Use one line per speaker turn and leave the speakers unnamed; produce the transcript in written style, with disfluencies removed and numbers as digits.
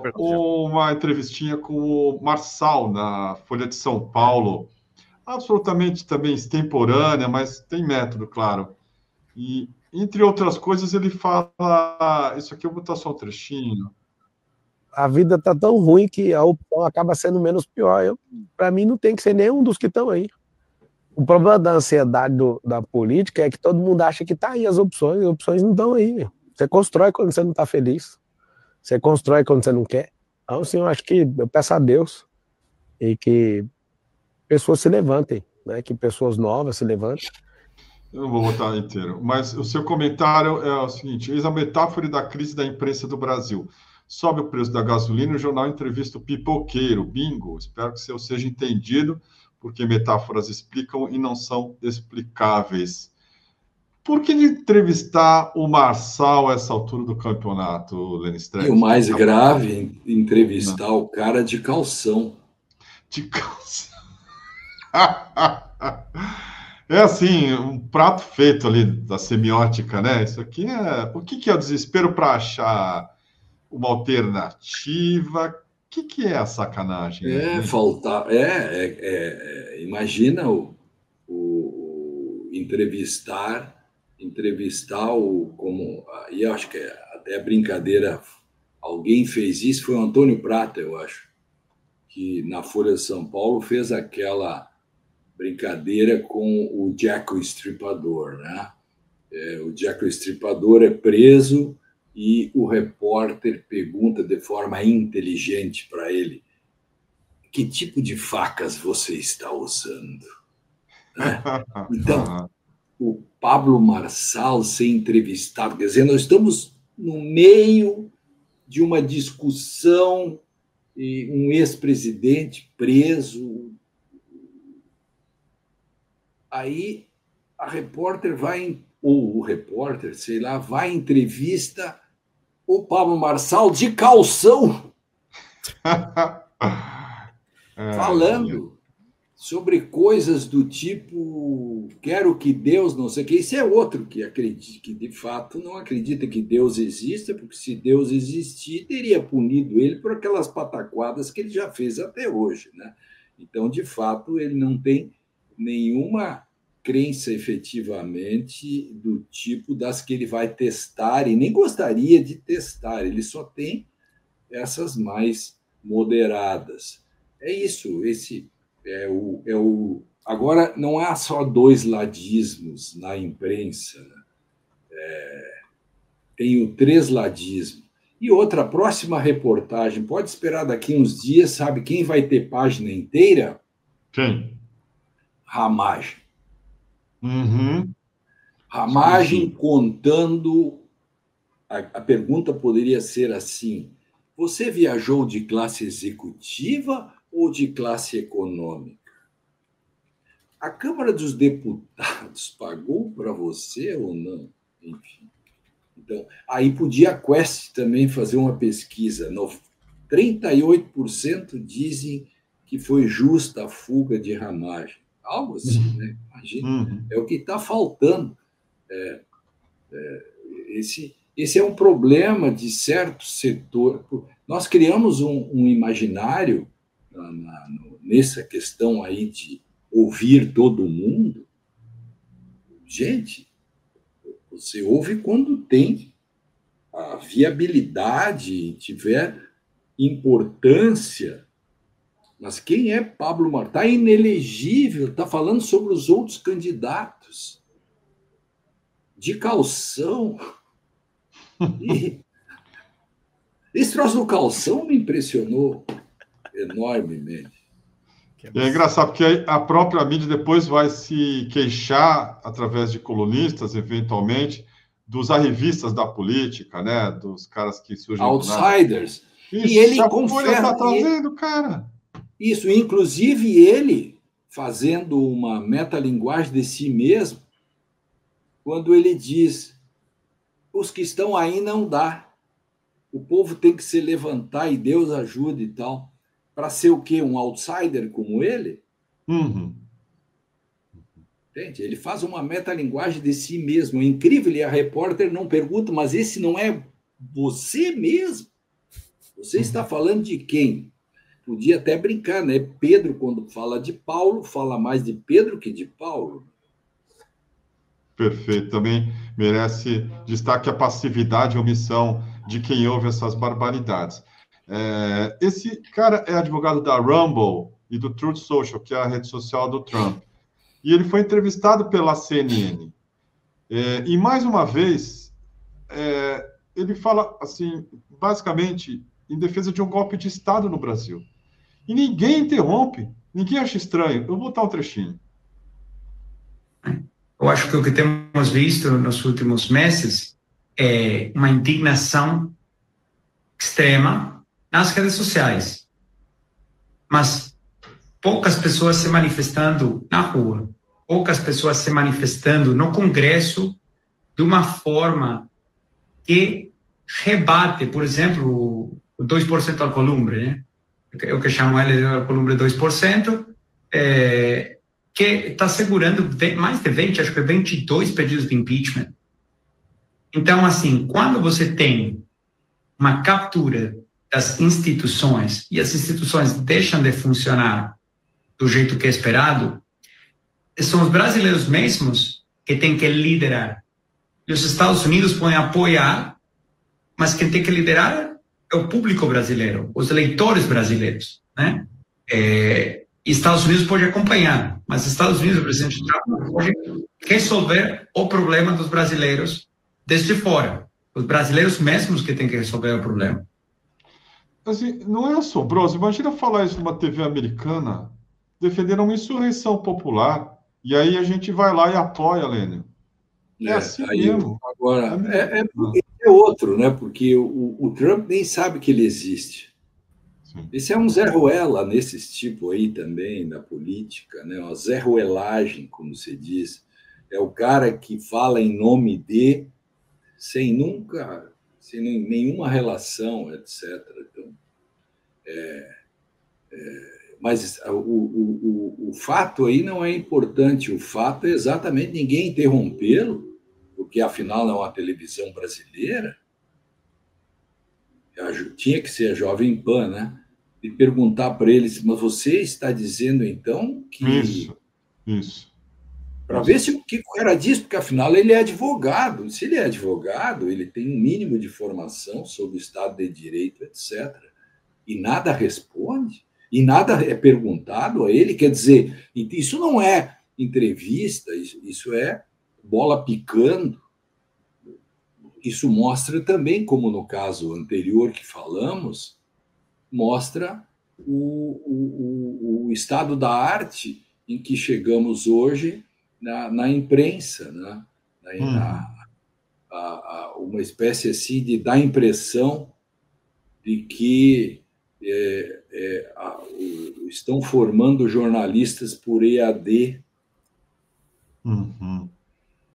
repercutiu.
uma entrevistinha com o Marçal na Folha de São Paulo, absolutamente também extemporânea, mas tem método, claro. E, entre outras coisas, ele fala. Isso aqui eu vou botar só um trechinho.
A vida está tão ruim que a opção acaba sendo menos pior. Para mim, não tem que ser nenhum dos que estão aí. O problema da ansiedade da política é que todo mundo acha que está aí as opções não estão aí. Você constrói quando você não está feliz, você constrói quando você não quer. Então, assim, eu acho que eu peço a Deus e que pessoas se levantem, né? Que pessoas novas se levantem.
Eu não vou botar inteiro, mas o seu comentário é o seguinte: eis a metáfora da crise da imprensa do Brasil. Sobe o preço da gasolina, o jornal entrevista o pipoqueiro. Bingo, espero que eu seja entendido, porque metáforas explicam e não são explicáveis. Por que entrevistar o Marçal a essa altura do campeonato, Lenny Streck?
E o mais grave, entrevistar o cara de calção.
De calção. É assim, um prato feito ali da semiótica, né? Isso aqui é... O que é o desespero para achar uma alternativa? O que é a sacanagem?
Faltar... imagina o entrevistar o... como e eu acho que até a brincadeira... Alguém fez isso, foi o Antônio Prata, eu acho, que na Folha de São Paulo fez aquela brincadeira com o Jack o Estripador, né? O Jack o Estripador é preso e o repórter pergunta de forma inteligente para ele: que tipo de facas você está usando? Né? Então, o Pablo Marçal ser entrevistado, quer dizer, nós estamos no meio de uma discussão e um ex-presidente preso. Aí a repórter ou o repórter, sei lá, vai em entrevista o Pablo Marçal de calção, falando sobre coisas do tipo quero que Deus não sei o que. Isso é outro que acredita, que de fato não acredita que Deus exista, porque se Deus existir, teria punido ele por aquelas pataquadas que ele já fez até hoje, né? Então, de fato, ele não tem nenhuma crença efetivamente do tipo das que ele vai testar, e nem gostaria de testar, ele só tem essas mais moderadas. É isso, esse é o... Agora, não há só dois ladismos na imprensa, né? Tem o tresladismo. E outra, próxima reportagem, pode esperar daqui uns dias, sabe quem vai ter página inteira?
Quem?
Ramagem.
Uhum.
Ramagem contando... A pergunta poderia ser assim: você viajou de classe executiva ou de classe econômica? A Câmara dos Deputados pagou para você ou não? Enfim. Então, aí podia a Quest também fazer uma pesquisa. 38% dizem que foi justa a fuga de Ramagem. Algo assim, né? Imagina. É o que está faltando. Esse é um problema de certo setor. Nós criamos um imaginário nessa questão aí de ouvir todo mundo. Gente, você ouve quando tem a viabilidade, tiver importância. Mas quem é Pablo Marçal? Está inelegível, está falando sobre os outros candidatos. De calção. E esse troço do calção me impressionou enormemente.
É engraçado, porque a própria mídia depois vai se queixar, através de colunistas, eventualmente, dos arrivistas da política, né? Dos caras que surgem...
Outsiders.
E ele confessa... está trazendo, cara.
Isso, inclusive ele fazendo uma metalinguagem de si mesmo, quando ele diz: os que estão aí não dá. O povo tem que se levantar e Deus ajuda e tal. Para ser o quê? Um outsider como ele?
Uhum.
Entende? Ele faz uma metalinguagem de si mesmo. É incrível, e a repórter não pergunta, mas esse não é você mesmo? Você está falando de quem? Podia até brincar, né? Pedro, quando fala de Paulo, fala mais de Pedro que de Paulo.
Perfeito. Também merece destaque a passividade e omissão de quem ouve essas barbaridades. Esse cara é advogado da Rumble e do Truth Social, que é a rede social do Trump. E ele foi entrevistado pela CNN. E, mais uma vez, ele fala, assim, basicamente, em defesa de um golpe de Estado no Brasil. E ninguém interrompe, ninguém acha estranho. Eu vou botar um trechinho.
Eu acho que o que temos visto nos últimos meses é uma indignação extrema nas redes sociais, mas poucas pessoas se manifestando na rua, poucas pessoas se manifestando no Congresso de uma forma que rebate, por exemplo, o 2% ao columbre, né? Eu que chamo ele de columbre 2%, que está segurando mais de 20, acho que 22 pedidos de impeachment. Então, assim, quando você tem uma captura das instituições e as instituições deixam de funcionar do jeito que é esperado, são os brasileiros mesmos que têm que liderar. E os Estados Unidos podem apoiar, mas quem tem que liderar é o público brasileiro, os eleitores brasileiros, né? Estados Unidos pode acompanhar, mas Estados Unidos, o presidente Trump, pode resolver o problema dos brasileiros desde fora. Os brasileiros mesmos que têm que resolver o problema.
Assim, não é assombroso? Imagina falar isso numa TV americana, defendendo uma insurreição popular, e aí a gente vai lá e apoia, Lênio. É assim mesmo.
Agora, é outro, né? Porque o Trump nem sabe que ele existe. Sim. Esse é um Zé Ruela nesse tipo aí também, da política, né? Uma Zé Ruelagem, como se diz. É o cara que fala em nome de, sem nenhuma relação, etc. Então, mas o fato aí não é importante. O fato é exatamente ninguém interrompê-lo, porque afinal não é uma televisão brasileira. Tinha que ser a Jovem Pan, né? E perguntar para eles, mas você está dizendo então que...
Isso.
Para ver se o que o cara diz, porque afinal ele é advogado. Se ele é advogado, ele tem um mínimo de formação sobre o Estado de Direito, etc. E nada responde, e nada é perguntado a ele. Quer dizer, isso não é entrevista, isso é bola picando. Isso mostra também, como no caso anterior que falamos, mostra o estado da arte em que chegamos hoje na imprensa, né? Uma espécie assim de dar impressão de que estão formando jornalistas por EAD.
Uhum.